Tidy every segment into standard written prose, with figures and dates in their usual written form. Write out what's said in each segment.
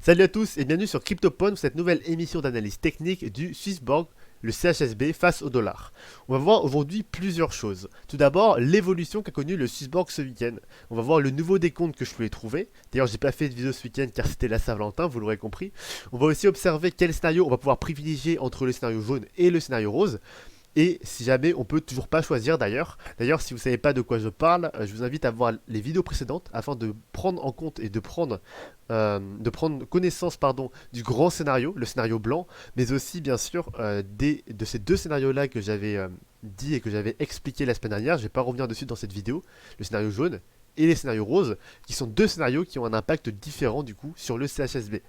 Salut à tous et bienvenue sur CryptoPwn pour cette nouvelle émission d'analyse technique du Swissborg, le CHSB face au dollar. On va voir aujourd'hui plusieurs choses. Tout d'abord, l'évolution qu'a connue le Swissborg ce week-end. On va voir le nouveau décompte que je pouvais trouver. D'ailleurs, j'ai pas fait de vidéo ce week-end car c'était la Saint-Valentin, vous l'aurez compris. On va aussi observer quel scénario on va pouvoir privilégier entre le scénario jaune et le scénario rose. Et si jamais on peut toujours pas choisir d'ailleurs. D'ailleurs, si vous savez pas de quoi je parle, je vous invite à voir les vidéos précédentes afin de prendre en compte et de prendre connaissance du grand scénario, le scénario blanc, mais aussi bien sûr de ces deux scénarios-là que j'avais dit et que j'avais expliqué la semaine dernière. Je vais pas revenir dessus dans cette vidéo, le scénario jaune et les scénarios roses, qui sont deux scénarios qui ont un impact différent du coup sur le CHSB.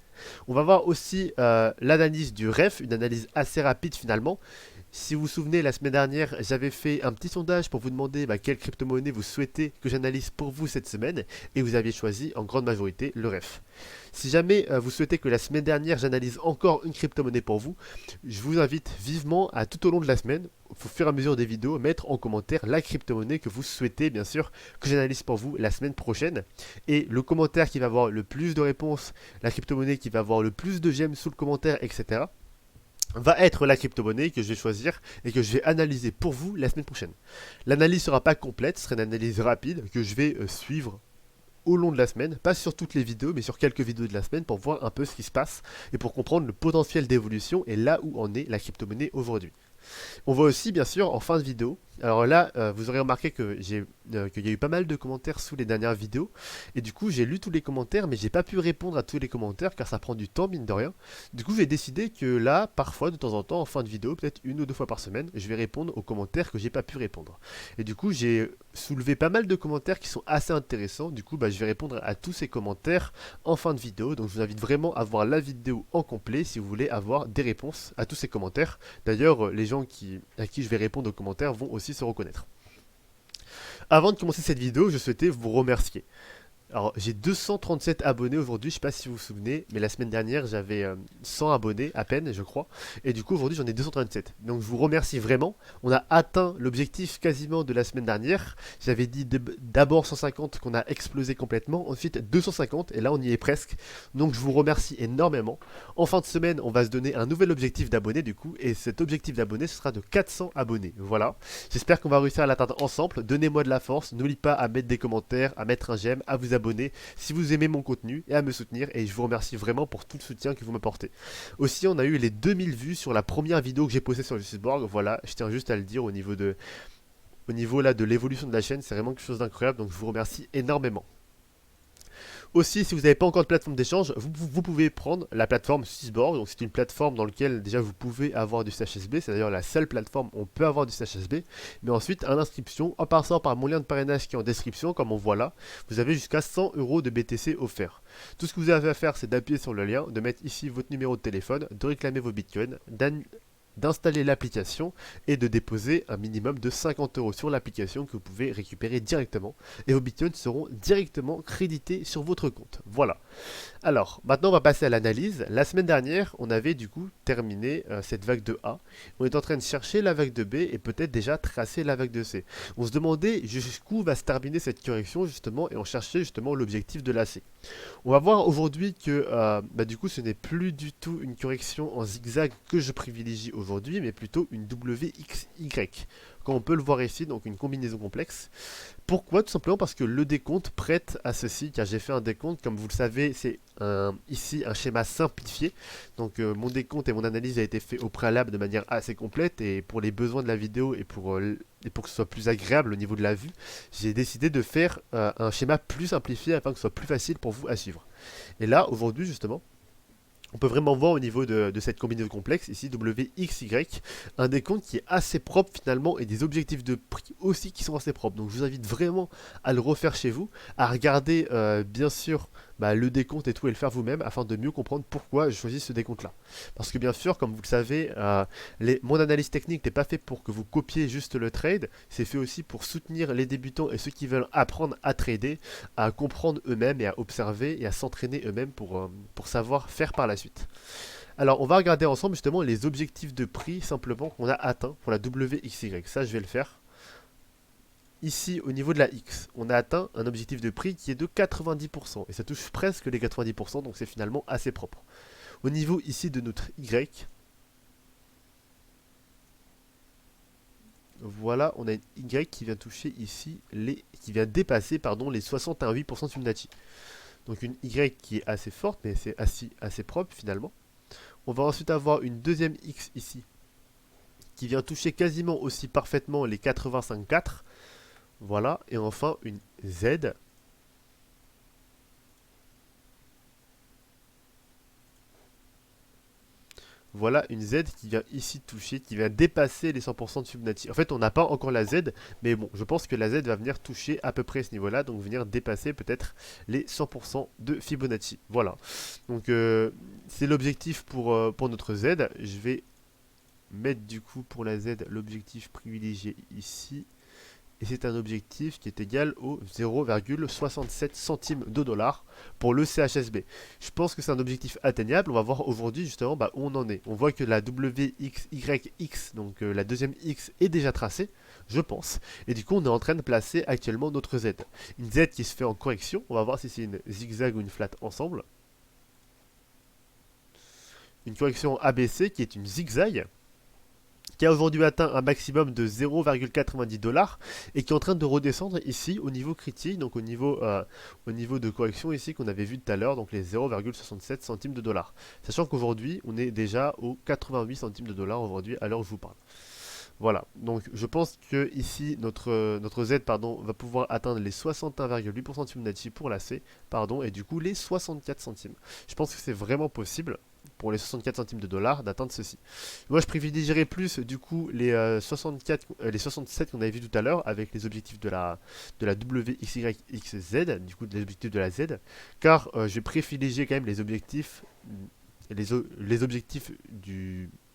On va voir aussi l'analyse du REF, une analyse assez rapide finalement. Si vous vous souvenez, la semaine dernière, j'avais fait un petit sondage pour vous demander quelle crypto-monnaie vous souhaitez que j'analyse pour vous cette semaine, et vous aviez choisi en grande majorité le REF. Si jamais vous souhaitez que la semaine dernière j'analyse encore une crypto-monnaie pour vous, je vous invite vivement à tout au long de la semaine, au fur et à mesure des vidéos, mettre en commentaire la crypto-monnaie que vous souhaitez bien sûr que j'analyse pour vous la semaine prochaine. Et le commentaire qui va avoir le plus de réponses, la crypto-monnaie qui va avoir le plus de j'aime sous le commentaire, etc., va être la crypto-monnaie que je vais choisir et que je vais analyser pour vous la semaine prochaine. L'analyse ne sera pas complète, ce sera une analyse rapide que je vais suivre au long de la semaine, pas sur toutes les vidéos, mais sur quelques vidéos de la semaine pour voir un peu ce qui se passe et pour comprendre le potentiel d'évolution et là où en est la crypto-monnaie aujourd'hui. On voit aussi bien sûr en fin de vidéo. Alors là, vous aurez remarqué qu'il y a eu pas mal de commentaires sous les dernières vidéos. Et du coup, j'ai lu tous les commentaires, mais j'ai pas pu répondre à tous les commentaires car ça prend du temps, mine de rien. Du coup, j'ai décidé que là, parfois, de temps en temps, en fin de vidéo, peut-être une ou deux fois par semaine, je vais répondre aux commentaires que j'ai pas pu répondre. Et du coup, j'ai soulevé pas mal de commentaires qui sont assez intéressants. Du coup, je vais répondre à tous ces commentaires en fin de vidéo. Donc, je vous invite vraiment à voir la vidéo en complet si vous voulez avoir des réponses à tous ces commentaires. D'ailleurs, les gens à qui je vais répondre aux commentaires vont aussi se reconnaître. Avant de commencer cette vidéo, je souhaitais vous remercier. Alors, j'ai 237 abonnés aujourd'hui, je sais pas si vous vous souvenez, mais la semaine dernière, j'avais 100 abonnés à peine, je crois. Et du coup, aujourd'hui, j'en ai 237. Donc, je vous remercie vraiment. On a atteint l'objectif quasiment de la semaine dernière. J'avais dit d'abord 150 qu'on a explosé complètement, ensuite 250, et là, on y est presque. Donc, je vous remercie énormément. En fin de semaine, on va se donner un nouvel objectif d'abonnés, du coup, et cet objectif d'abonnés, ce sera de 400 abonnés. Voilà. J'espère qu'on va réussir à l'atteindre ensemble. Donnez-moi de la force. N'oubliez pas à mettre des commentaires, à mettre un j'aime, à vous abonner si vous aimez mon contenu et à me soutenir, et je vous remercie vraiment pour tout le soutien que vous m'apportez. Aussi, on a eu les 2000 vues sur la première vidéo que j'ai postée sur le Swissborg. Voilà, je tiens juste à le dire au niveau là de l'évolution de la chaîne, c'est vraiment quelque chose d'incroyable, donc je vous remercie énormément. Aussi, si vous n'avez pas encore de plateforme d'échange, vous pouvez prendre la plateforme Swissborg. Donc c'est une plateforme dans laquelle déjà vous pouvez avoir du CHSB. C'est d'ailleurs la seule plateforme où on peut avoir du CHSB. Mais ensuite, à l'inscription, en passant par mon lien de parrainage qui est en description, comme on voit là, vous avez jusqu'à 100 € de BTC offerts. Tout ce que vous avez à faire, c'est d'appuyer sur le lien, de mettre ici votre numéro de téléphone, de réclamer vos bitcoins, d'installer l'application et de déposer un minimum de 50 € sur l'application que vous pouvez récupérer directement, et vos bitcoins seront directement crédités sur votre compte. Voilà. Alors, maintenant on va passer à l'analyse. La semaine dernière, on avait du coup terminé cette vague de A. On est en train de chercher la vague de B et peut-être déjà tracer la vague de C. On se demandait jusqu'où va se terminer cette correction justement, et on cherchait justement l'objectif de la C. On va voir aujourd'hui que du coup ce n'est plus du tout une correction en zigzag que je privilégie aujourd'hui, mais plutôt une WXY, comme on peut le voir ici, donc une combinaison complexe. Pourquoi? Tout simplement parce que le décompte prête à ceci, car j'ai fait un décompte, comme vous le savez, c'est ici un schéma simplifié. Donc mon décompte et mon analyse a été fait au préalable de manière assez complète, et pour les besoins de la vidéo et pour que ce soit plus agréable au niveau de la vue, j'ai décidé de faire un schéma plus simplifié afin que ce soit plus facile pour vous à suivre. Et là, aujourd'hui justement, on peut vraiment voir au niveau de cette combinaison complexe, ici WXY, un décompte qui est assez propre finalement, et des objectifs de prix aussi qui sont assez propres. Donc je vous invite vraiment à le refaire chez vous, à regarder bien sûr le décompte et tout, et le faire vous-même afin de mieux comprendre pourquoi je choisis ce décompte là. Parce que bien sûr, comme vous le savez, mon analyse technique n'est pas fait pour que vous copiez juste le trade, c'est fait aussi pour soutenir les débutants et ceux qui veulent apprendre à trader, à comprendre eux-mêmes et à observer et à s'entraîner eux-mêmes pour savoir faire par la suite. Alors on va regarder ensemble justement les objectifs de prix simplement qu'on a atteints pour la WXY. Ça je vais le faire. ici au niveau de la X, on a atteint un objectif de prix qui est de 90%, et ça touche presque les 90%, donc c'est finalement assez propre. Au niveau ici de notre Y, voilà, on a une Y qui vient toucher ici, qui vient dépasser pardon, les 61,8% de Fibonacci. Donc une Y qui est assez forte, mais c'est assez propre finalement. On va ensuite avoir une deuxième X ici, qui vient toucher quasiment aussi parfaitement les 85,4. Voilà, et enfin une Z. Voilà une Z qui vient ici toucher, qui vient dépasser les 100% de Fibonacci. En fait, on n'a pas encore la Z, mais bon, je pense que la Z va venir toucher à peu près ce niveau-là, donc venir dépasser peut-être les 100% de Fibonacci. Voilà. Donc, c'est l'objectif pour notre Z. Je vais mettre du coup pour la Z l'objectif privilégié ici. Et c'est un objectif qui est égal au 0,67 centimes de dollar pour le CHSB. Je pense que c'est un objectif atteignable. On va voir aujourd'hui justement où on en est. On voit que la WXYX, donc la deuxième X, est déjà tracée, je pense. Et du coup, on est en train de placer actuellement notre Z. Une Z qui se fait en correction. On va voir si c'est une zigzag ou une flat ensemble. Une correction ABC qui est une zigzag, qui a aujourd'hui atteint un maximum de 0,90 dollars et qui est en train de redescendre ici au niveau critique, donc au niveau de correction ici qu'on avait vu tout à l'heure, donc les 0,67 centimes de dollars. Sachant qu'aujourd'hui, on est déjà aux 88 centimes de dollars aujourd'hui à l'heure où je vous parle. Voilà, donc je pense que ici notre Z va pouvoir atteindre les 61,8% de Fibonacci pour la C, et du coup les 64 centimes. Je pense que c'est vraiment possible pour les 64 centimes de dollars d'atteindre ceci. Moi je privilégierais plus du coup les 67 qu'on avait vu tout à l'heure avec les objectifs de la WXYXZ, du coup les objectifs de la Z, car je vais privilégier quand même les objectifs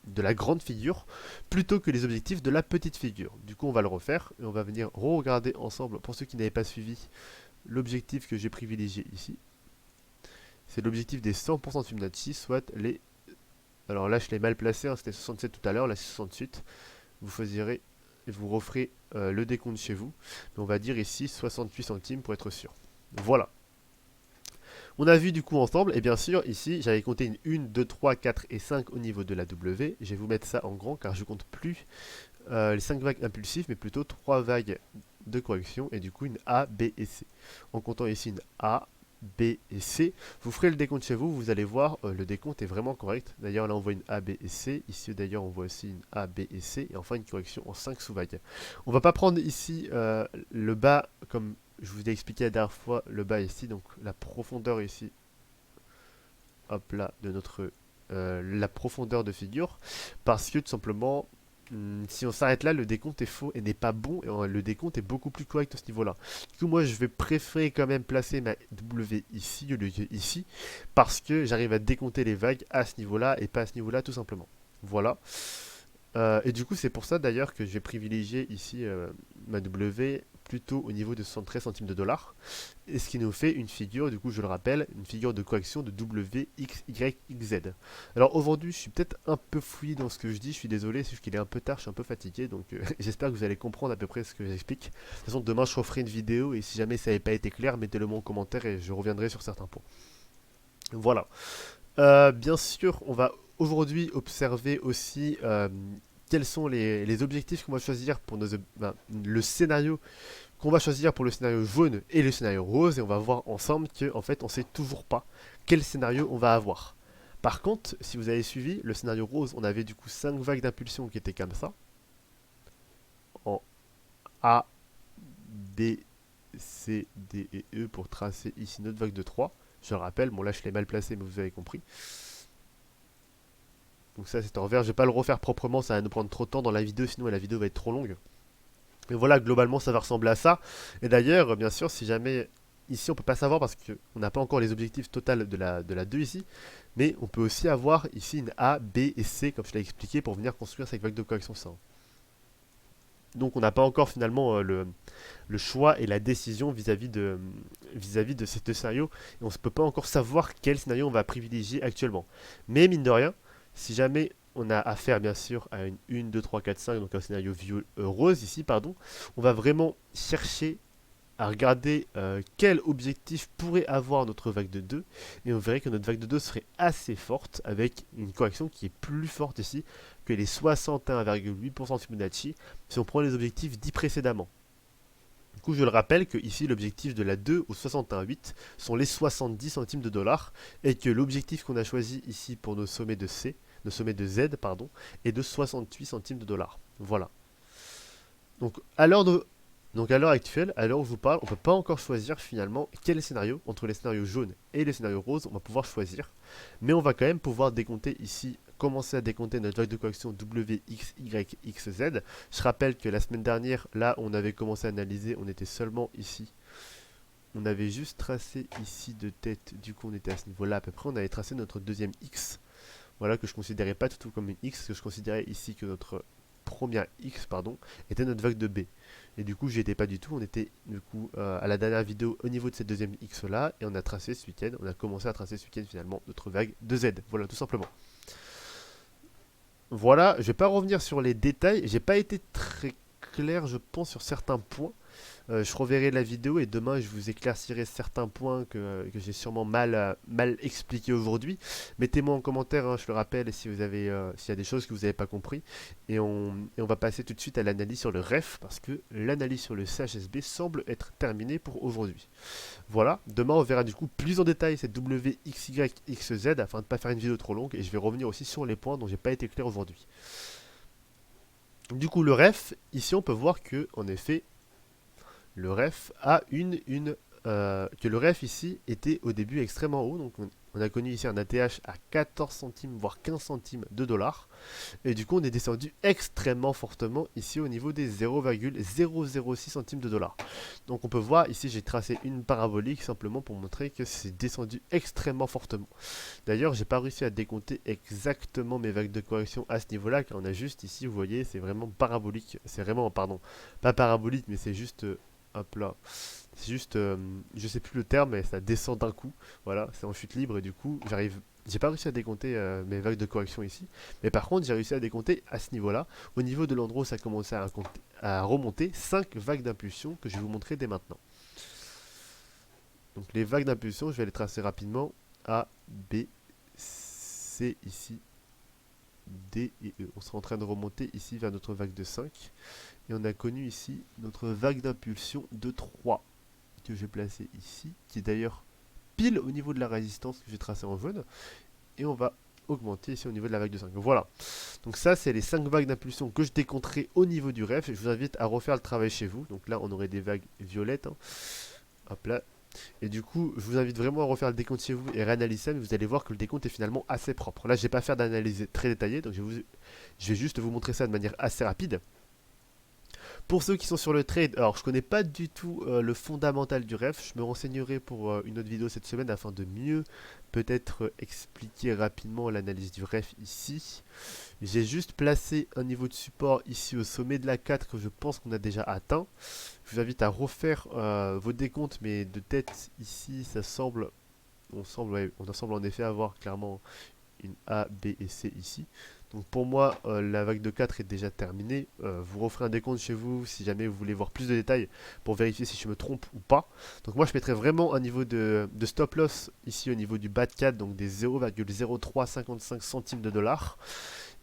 de la grande figure plutôt que les objectifs de la petite figure. Du coup, on va le refaire et on va venir re-regarder ensemble, pour ceux qui n'avaient pas suivi, l'objectif que j'ai privilégié ici. C'est l'objectif des 100% de Fibonacci, soit les... Alors là, je l'ai mal placé, hein, c'était 67 tout à l'heure, là c'est 68. Vous referez le décompte chez vous. Mais on va dire ici 68 centimes pour être sûr. Voilà. On a vu du coup ensemble, et bien sûr ici j'avais compté une 1, 2, 3, 4 et 5 au niveau de la W. Je vais vous mettre ça en grand car je compte plus les 5 vagues impulsives mais plutôt 3 vagues de correction et du coup une A, B et C. En comptant ici une A, B et C, vous ferez le décompte chez vous, vous allez voir le décompte est vraiment correct. D'ailleurs là on voit une A, B et C, ici d'ailleurs on voit aussi une A, B et C et enfin une correction en 5 sous-vagues. On va pas prendre ici le bas comme je vous ai expliqué la dernière fois, le bas ici, donc la profondeur ici, hop là, de notre, la profondeur de figure, parce que tout simplement, si on s'arrête là, le décompte est faux et n'est pas bon, et le décompte est beaucoup plus correct à ce niveau-là. Du coup, moi, je vais préférer quand même placer ma W ici, au lieu de ici, parce que j'arrive à décompter les vagues à ce niveau-là, et pas à ce niveau-là, tout simplement. Voilà. Et du coup, c'est pour ça d'ailleurs que je vais privilégier ici ma W plutôt au niveau de 73 centimes de dollars. Et ce qui nous fait une figure, du coup, je le rappelle, une figure de correction de WXYXZ. Alors aujourd'hui, je suis peut-être un peu fouillé dans ce que je dis, je suis désolé, c'est juste qu'il est un peu tard, je suis un peu fatigué, donc j'espère que vous allez comprendre à peu près ce que j'explique. De toute façon, demain, je referai une vidéo et si jamais ça n'avait pas été clair, mettez-le moi en commentaire et je reviendrai sur certains points. Voilà. Bien sûr, on va aujourd'hui observer aussi quels sont les objectifs qu'on va choisir pour le scénario qu'on va choisir pour le scénario jaune et le scénario rose, et on va voir ensemble que en fait on sait toujours pas quel scénario on va avoir. Par contre, si vous avez suivi le scénario rose, on avait du coup 5 vagues d'impulsion qui étaient comme ça, en A, B, C, D et E pour tracer ici notre vague de 3. Je le rappelle, bon là je l'ai mal placé mais vous avez compris. Donc ça c'est en vert, je vais pas le refaire proprement, ça va nous prendre trop de temps dans la vidéo, sinon la vidéo va être trop longue. Mais voilà, globalement ça va ressembler à ça. Et d'ailleurs, bien sûr, si jamais, ici on peut pas savoir parce qu'on n'a pas encore les objectifs totaux de la 2 ici, mais on peut aussi avoir ici une A, B et C, comme je l'ai expliqué, pour venir construire cette vague de correction 100. Donc on n'a pas encore finalement le choix et la décision vis-à-vis de ces deux scénarios, et on ne peut pas encore savoir quel scénario on va privilégier actuellement. Mais mine de rien, si jamais on a affaire bien sûr à une 1, 2, 3, 4, 5, donc un scénario rose ici, pardon. On va vraiment chercher à regarder quel objectif pourrait avoir notre vague de 2 et on verrait que notre vague de 2 serait assez forte avec une correction qui est plus forte ici que les 61,8% de Fibonacci si on prend les objectifs dits précédemment. Du coup, je le rappelle que ici l'objectif de la 2 au 61,8 sont les 70 centimes de dollars et que l'objectif qu'on a choisi ici pour nos sommets de C, nos sommets de Z, pardon, est de 68 centimes de dollars. Voilà. Donc à l'heure actuelle, à l'heure où je vous parle, on ne peut pas encore choisir finalement quel scénario, entre les scénarios jaunes et les scénarios roses, on va pouvoir choisir. Mais on va quand même pouvoir décompter ici, commencer à décompter notre vague de correction WXYXZ. Je rappelle que la semaine dernière, là, on avait commencé à analyser, on était seulement ici. On avait juste tracé ici de tête, du coup on était à ce niveau-là à peu près, on avait tracé notre deuxième X. Voilà, que je considérais pas du tout comme une X, que je considérais ici que notre première X, pardon, était notre vague de B. Et du coup, j'y étais pas du tout. On était du coup à la dernière vidéo au niveau de cette deuxième X là, et on a tracé ce week-end, on a commencé à tracer ce week-end finalement notre vague de Z. Voilà, tout simplement. Voilà, je vais pas revenir sur les détails. J'ai pas été très clair, je pense, sur certains points. Je reverrai la vidéo et demain je vous éclaircirai certains points que j'ai sûrement mal expliqué aujourd'hui. Mettez-moi en commentaire, hein, je le rappelle, si vous avez, s'il y a des choses que vous n'avez pas compris. Et on va passer tout de suite à l'analyse sur le REF parce que l'analyse sur le CHSB semble être terminée pour aujourd'hui. Voilà, demain on verra du coup plus en détail cette WXYXZ afin de ne pas faire une vidéo trop longue et je vais revenir aussi sur les points dont j'ai pas été clair aujourd'hui. Du coup le REF, ici on peut voir que en effet le ref a que le ref ici était au début extrêmement haut, donc on a connu ici un ATH à 14 centimes voire 15 centimes de dollars et du coup on est descendu extrêmement fortement ici au niveau des 0,006 centimes de dollars. Donc on peut voir ici j'ai tracé une parabolique simplement pour montrer que c'est descendu extrêmement fortement. D'ailleurs j'ai pas réussi à décompter exactement mes vagues de correction à ce niveau là car on a juste ici, vous voyez, c'est vraiment parabolique, c'est vraiment, pardon, pas parabolique mais c'est juste hop là, c'est juste, je sais plus le terme, mais ça descend d'un coup. Voilà, c'est en chute libre et du coup, j'ai pas réussi à décompter mes vagues de correction ici. Mais par contre, j'ai réussi à décompter à ce niveau-là. Au niveau de l'endroit où ça commençait à remonter, 5 vagues d'impulsion que je vais vous montrer dès maintenant. Donc les vagues d'impulsion, je vais les tracer rapidement. A, B, C ici, D et E. On sera en train de remonter ici vers notre vague de 5. Et on a connu ici notre vague d'impulsion de 3 que j'ai placé ici, qui est d'ailleurs pile au niveau de la résistance que j'ai tracée en jaune. Et on va augmenter ici au niveau de la vague de 5. Voilà. Donc ça, c'est les 5 vagues d'impulsion que je décompterai au niveau du ref. Je vous invite à refaire le travail chez vous. Donc là, on aurait des vagues violettes. Hein. Hop là. Et du coup, je vous invite vraiment à refaire le décompte chez vous et réanalyser ça, mais vous allez voir que le décompte est finalement assez propre. Là, je ne vais pas faire d'analyse très détaillée, donc je vais juste vous montrer ça de manière assez rapide. Pour ceux qui sont sur le trade, alors je connais pas du tout le fondamental du ref, je me renseignerai pour une autre vidéo cette semaine afin de mieux peut-être expliquer rapidement l'analyse du ref ici. J'ai juste placé un niveau de support ici au sommet de la 4 que je pense qu'on a déjà atteint. Je vous invite à refaire vos décomptes, mais de tête ici ça semble, on semble en effet avoir clairement une A, B et C ici. Donc pour moi, la vague de 4 est déjà terminée. Vous referez un décompte chez vous si jamais vous voulez voir plus de détails pour vérifier si je me trompe ou pas. Donc moi je mettrai vraiment un niveau de stop loss ici au niveau du bas de 4, donc des 0,0355 centimes de dollars.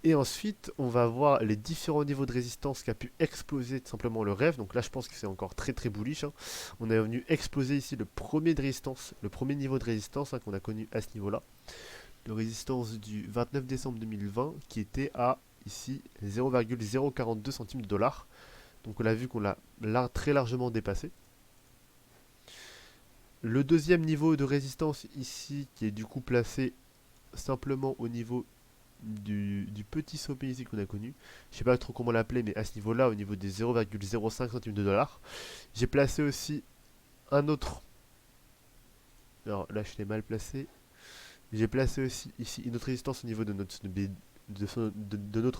Et ensuite, on va voir les différents niveaux de résistance qui a pu exploser tout simplement le rêve. Donc là, je pense que c'est encore très très bullish. Hein. On est venu exploser ici le premier niveau de résistance qu'on a connu à ce niveau-là. De résistance du 29 décembre 2020 qui était à ici 0,042 centimes de dollars. Donc on a vu qu'on l'a très largement dépassé. Le deuxième niveau de résistance ici qui est du coup placé simplement au niveau du petit sommet ici qu'on a connu. Je sais pas trop comment l'appeler, mais à ce niveau là, au niveau des 0,05 centimes de dollars. J'ai placé aussi un autre. Alors là je l'ai mal placé. J'ai placé aussi ici une autre résistance au niveau de notre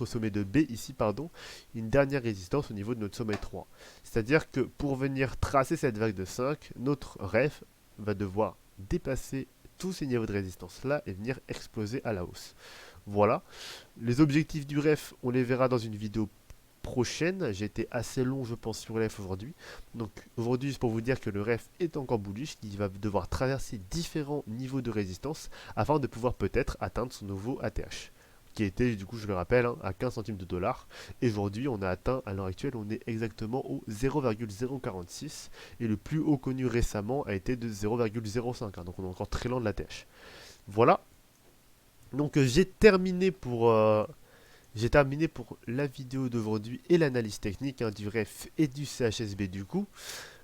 sommet de B ici, pardon, une dernière résistance au niveau de notre sommet 3. C'est-à-dire que pour venir tracer cette vague de 5, notre ref va devoir dépasser tous ces niveaux de résistance là et venir exploser à la hausse. Voilà. Les objectifs du ref, on les verra dans une vidéo prochaine. J'ai été assez long, je pense, sur le ref aujourd'hui. Donc aujourd'hui, c'est pour vous dire que le ref est encore bullish, qu'il va devoir traverser différents niveaux de résistance afin de pouvoir peut-être atteindre son nouveau ATH, qui était, du coup, je le rappelle, hein, à 15 centimes de dollar. Et aujourd'hui, on a atteint, à l'heure actuelle, on est exactement au 0,046. Et le plus haut connu récemment a été de 0,05. Hein, donc on est encore très loin de l'ATH. Voilà. Donc j'ai terminé pour la vidéo d'aujourd'hui et l'analyse technique, hein, du REF et du CHSB du coup.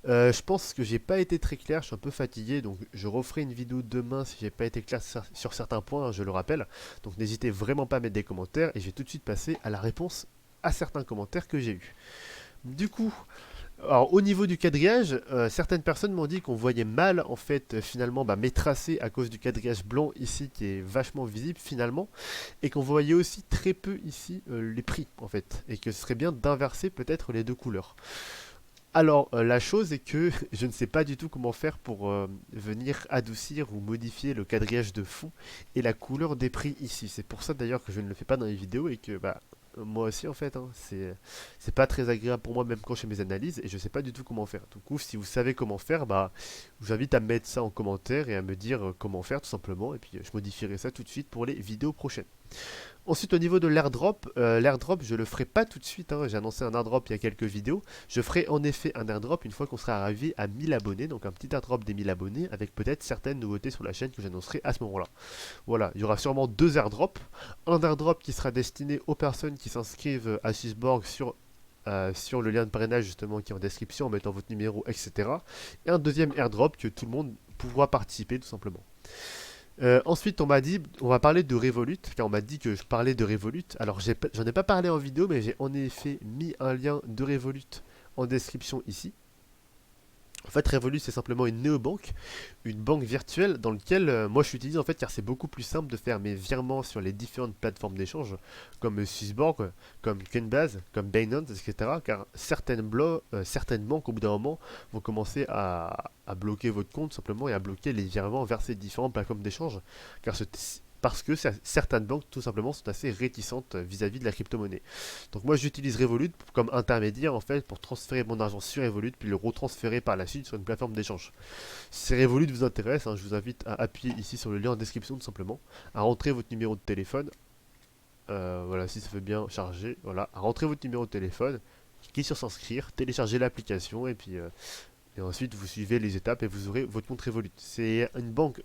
Je pense que j'ai pas été très clair, je suis un peu fatigué, donc je referai une vidéo demain si j'ai pas été clair sur certains points, hein, je le rappelle. Donc n'hésitez vraiment pas à mettre des commentaires et je vais tout de suite passer à la réponse à certains commentaires que j'ai eus. Du coup, alors, au niveau du quadrillage, certaines personnes m'ont dit qu'on voyait mal en fait finalement mes tracés à cause du quadrillage blanc ici qui est vachement visible finalement, et qu'on voyait aussi très peu ici les prix en fait, et que ce serait bien d'inverser peut-être les deux couleurs. Alors, la chose est que je ne sais pas du tout comment faire pour venir adoucir ou modifier le quadrillage de fond et la couleur des prix ici. C'est pour ça d'ailleurs que je ne le fais pas dans les vidéos et que moi aussi en fait, hein, c'est pas très agréable pour moi même quand je fais mes analyses et je sais pas du tout comment faire. Du coup, si vous savez comment faire, je vous invite à mettre ça en commentaire et à me dire comment faire tout simplement, et puis je modifierai ça tout de suite pour les vidéos prochaines. Ensuite, au niveau de l'airdrop, je le ferai pas tout de suite, hein. J'ai annoncé un airdrop il y a quelques vidéos. Je ferai en effet un airdrop une fois qu'on sera arrivé à 1000 abonnés, donc un petit airdrop des 1000 abonnés avec peut-être certaines nouveautés sur la chaîne que j'annoncerai à ce moment-là. Voilà, il y aura sûrement deux airdrops. Un airdrop qui sera destiné aux personnes qui s'inscrivent à Swissborg sur le lien de parrainage justement qui est en description en mettant votre numéro, etc. Et un deuxième airdrop que tout le monde pourra participer tout simplement. Ensuite, on m'a dit, on va parler de Revolut, car on m'a dit que je parlais de Revolut. Alors, j'en ai pas parlé en vidéo, mais j'ai en effet mis un lien de Revolut en description ici. En fait, Revolut, c'est simplement une néobanque, une banque virtuelle dans laquelle moi je suis utilisé en fait, car c'est beaucoup plus simple de faire mes virements sur les différentes plateformes d'échange, comme Swissborg, comme Coinbase, comme Binance, etc. Car certaines banques, au bout d'un moment, vont commencer à bloquer votre compte simplement et à bloquer les virements vers ces différentes plateformes d'échange, car parce que certaines banques tout simplement sont assez réticentes vis-à-vis de la crypto-monnaie. Donc moi j'utilise Revolut comme intermédiaire en fait pour transférer mon argent sur Revolut puis le retransférer par la suite sur une plateforme d'échange. Si Revolut vous intéresse, hein, je vous invite à appuyer ici sur le lien en description tout simplement, à rentrer votre numéro de téléphone, voilà si ça fait bien charger, voilà, à rentrer votre numéro de téléphone, cliquez sur s'inscrire, téléchargez l'application et ensuite vous suivez les étapes et vous aurez votre compte Revolut. C'est une banque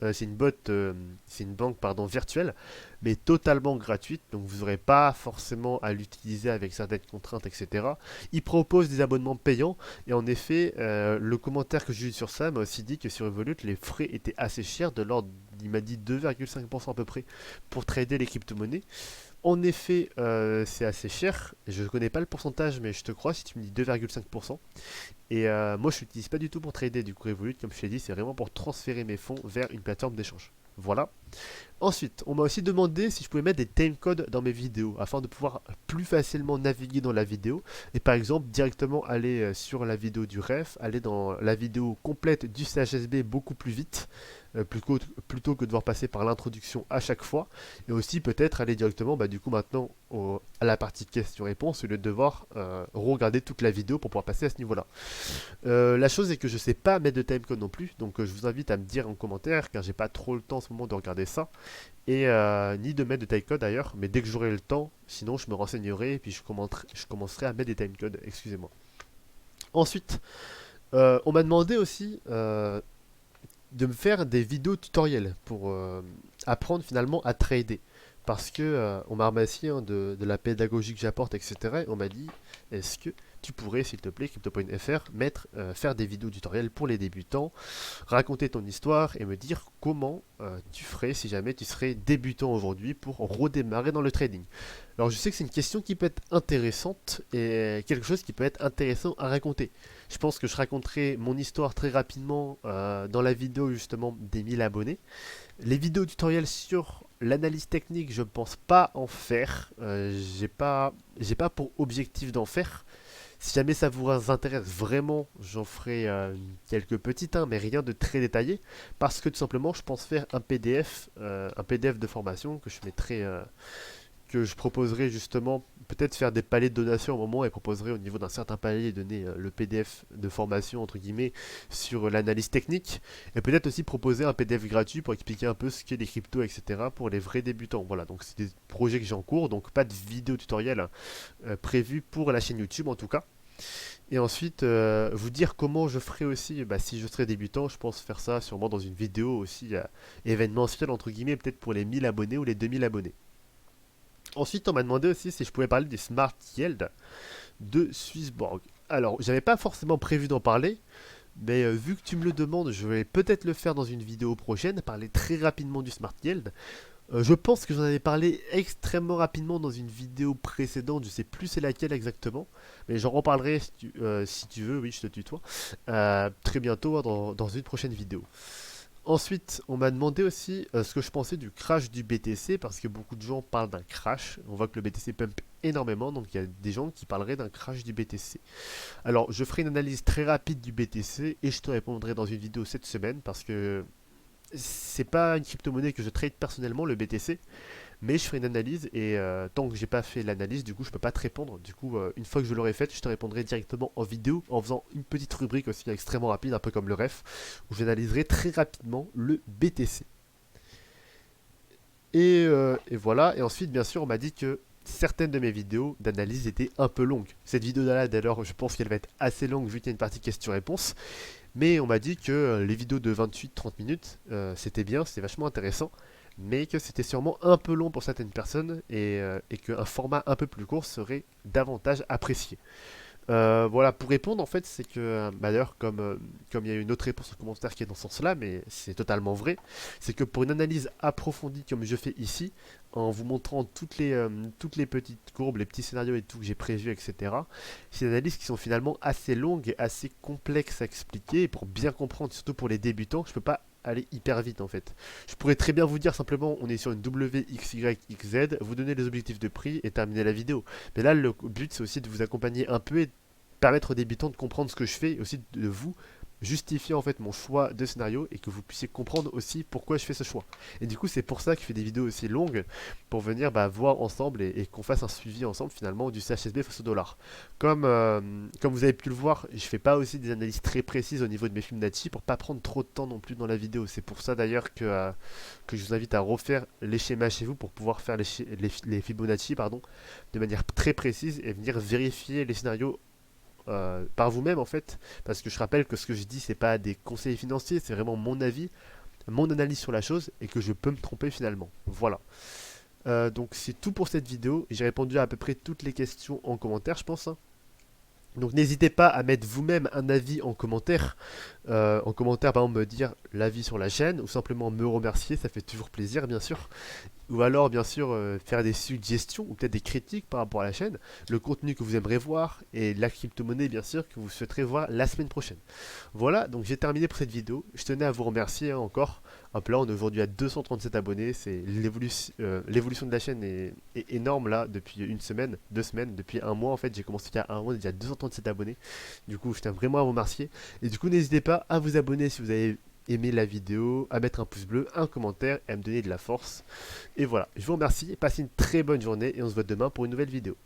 c'est une banque pardon, virtuelle, mais totalement gratuite, donc vous n'aurez pas forcément à l'utiliser avec certaines contraintes, etc. Il propose des abonnements payants, et en effet, le commentaire que j'ai eu sur ça m'a aussi dit que sur Revolut, les frais étaient assez chers, de l'ordre, il m'a dit 2,5% à peu près, pour trader les crypto-monnaies. En effet, c'est assez cher. Je ne connais pas le pourcentage, mais je te crois si tu me dis 2,5%. Et moi, je l'utilise pas du tout pour trader du coup Revolut, comme je t'ai dit, c'est vraiment pour transférer mes fonds vers une plateforme d'échange. Voilà. Ensuite, on m'a aussi demandé si je pouvais mettre des timecodes dans mes vidéos afin de pouvoir plus facilement naviguer dans la vidéo et par exemple directement aller sur la vidéo du ref, aller dans la vidéo complète du CHSB beaucoup plus vite plutôt que de devoir passer par l'introduction à chaque fois, et aussi peut-être aller directement du coup maintenant à la partie questions-réponses au lieu de devoir regarder toute la vidéo pour pouvoir passer à ce niveau-là. La chose est que je sais pas mettre de timecode non plus, donc je vous invite à me dire en commentaire car j'ai pas trop le temps en ce moment de regarder ça et ni de mettre de timecode d'ailleurs, mais dès que j'aurai le temps, sinon je me renseignerai et puis je commencerai à mettre des timecodes, excusez-moi. Ensuite, on m'a demandé aussi de me faire des vidéos tutoriels pour apprendre finalement à trader. Parce que on m'a remercié de la pédagogie que j'apporte, etc. Et on m'a dit, est-ce que tu pourrais, s'il te plaît, Crypto.fr, faire des vidéos tutoriels pour les débutants, raconter ton histoire et me dire comment tu ferais si jamais tu serais débutant aujourd'hui pour redémarrer dans le trading. Alors je sais que c'est une question qui peut être intéressante et quelque chose qui peut être intéressant à raconter. Je pense que je raconterai mon histoire très rapidement dans la vidéo justement des 1000 abonnés. Les vidéos tutoriels sur l'analyse technique, je ne pense pas en faire. J'ai pas pour objectif d'en faire. Si jamais ça vous intéresse vraiment, j'en ferai quelques petites, hein, mais rien de très détaillé. Parce que tout simplement, je pense faire un PDF de formation que je mettrai, que je proposerai justement, peut-être faire des paliers de donation au moment et proposerai au niveau d'un certain palier donner le PDF de formation entre guillemets sur l'analyse technique et peut-être aussi proposer un PDF gratuit pour expliquer un peu ce qu'est les cryptos, etc. pour les vrais débutants. Voilà, donc c'est des projets que j'ai en cours, donc pas de vidéo tutoriel prévu pour la chaîne YouTube en tout cas. Et ensuite, vous dire comment je ferai aussi, bah, si je serai débutant, je pense faire ça sûrement dans une vidéo aussi événementielle, entre guillemets, peut-être pour les 1000 abonnés ou les 2000 abonnés. Ensuite, on m'a demandé aussi si je pouvais parler des Smart Yield de Swissborg. Alors, j'avais pas forcément prévu d'en parler, mais vu que tu me le demandes, je vais peut-être le faire dans une vidéo prochaine, parler très rapidement du Smart Yield. Je pense que j'en avais parlé extrêmement rapidement dans une vidéo précédente, je sais plus c'est laquelle exactement, mais j'en reparlerai si tu veux, oui je te tutoie, très bientôt hein, dans une prochaine vidéo. Ensuite, on m'a demandé aussi ce que je pensais du crash du BTC, parce que beaucoup de gens parlent d'un crash, on voit que le BTC pump énormément, donc il y a des gens qui parleraient d'un crash du BTC. Alors je ferai une analyse très rapide du BTC et je te répondrai dans une vidéo cette semaine, parce que c'est pas une crypto-monnaie que je trade personnellement, le BTC, mais je ferai une analyse et tant que j'ai pas fait l'analyse, du coup, je peux pas te répondre. Du coup, une fois que je l'aurai faite, je te répondrai directement en vidéo en faisant une petite rubrique aussi extrêmement rapide, un peu comme le ref, où j'analyserai très rapidement le BTC. Et voilà, et ensuite, bien sûr, on m'a dit que certaines de mes vidéos d'analyse étaient un peu longues. Cette vidéo-là, d'ailleurs, je pense qu'elle va être assez longue vu qu'il y a une partie questions-réponses. Mais on m'a dit que les vidéos de 28-30 minutes, c'était bien, c'était vachement intéressant, mais que c'était sûrement un peu long pour certaines personnes et qu'un format un peu plus court serait davantage apprécié. Voilà, pour répondre, en fait, c'est que, bah, d'ailleurs, comme il y a une autre réponse au commentaire qui est dans ce sens-là, mais c'est totalement vrai, c'est que pour une analyse approfondie comme je fais ici, en vous montrant toutes les petites courbes, les petits scénarios et tout que j'ai prévus, etc., c'est des analyses qui sont finalement assez longues et assez complexes à expliquer, et pour bien comprendre, surtout pour les débutants, je peux pas aller hyper vite en fait. Je pourrais très bien vous dire simplement on est sur une WXYXZ, vous donnez les objectifs de prix et terminer la vidéo. Mais là le but c'est aussi de vous accompagner un peu et permettre aux débutants de comprendre ce que je fais et aussi de vous justifier en fait mon choix de scénario et que vous puissiez comprendre aussi pourquoi je fais ce choix. Et du coup c'est pour ça que je fais des vidéos aussi longues pour venir voir ensemble et qu'on fasse un suivi ensemble finalement du CHSB face au dollar. Comme vous avez pu le voir, je fais pas aussi des analyses très précises au niveau de mes Fibonacci pour pas prendre trop de temps non plus dans la vidéo. C'est pour ça d'ailleurs que je vous invite à refaire les schémas chez vous pour pouvoir faire les Fibonacci pardon, de manière très précise et venir vérifier les scénarios par vous-même en fait, parce que je rappelle que ce que je dis c'est pas des conseils financiers, c'est vraiment mon avis, mon analyse sur la chose et que je peux me tromper finalement. Voilà. Donc c'est tout pour cette vidéo. J'ai répondu à peu près toutes les questions en commentaire, je pense, hein. Donc n'hésitez pas à mettre vous-même un avis en commentaire. En commentaire, par exemple, me dire l'avis sur la chaîne ou simplement me remercier, ça fait toujours plaisir, bien sûr. Ou alors, bien sûr, faire des suggestions ou peut-être des critiques par rapport à la chaîne, le contenu que vous aimeriez voir et la crypto-monnaie, bien sûr, que vous souhaiterez voir la semaine prochaine. Voilà, donc j'ai terminé pour cette vidéo. Je tenais à vous remercier hein, encore. Hop là, on est aujourd'hui à 237 abonnés. C'est l'évolution de la chaîne est énorme là depuis une semaine, 2 semaines, depuis un mois en fait. J'ai commencé il y a un mois, déjà 237 abonnés. Du coup, je tiens vraiment à vous remercier. Et du coup, n'hésitez pas à vous abonner si vous avez aimé la vidéo, à mettre un pouce bleu, un commentaire et à me donner de la force. Et voilà, je vous remercie, passez une très bonne journée et on se voit demain pour une nouvelle vidéo.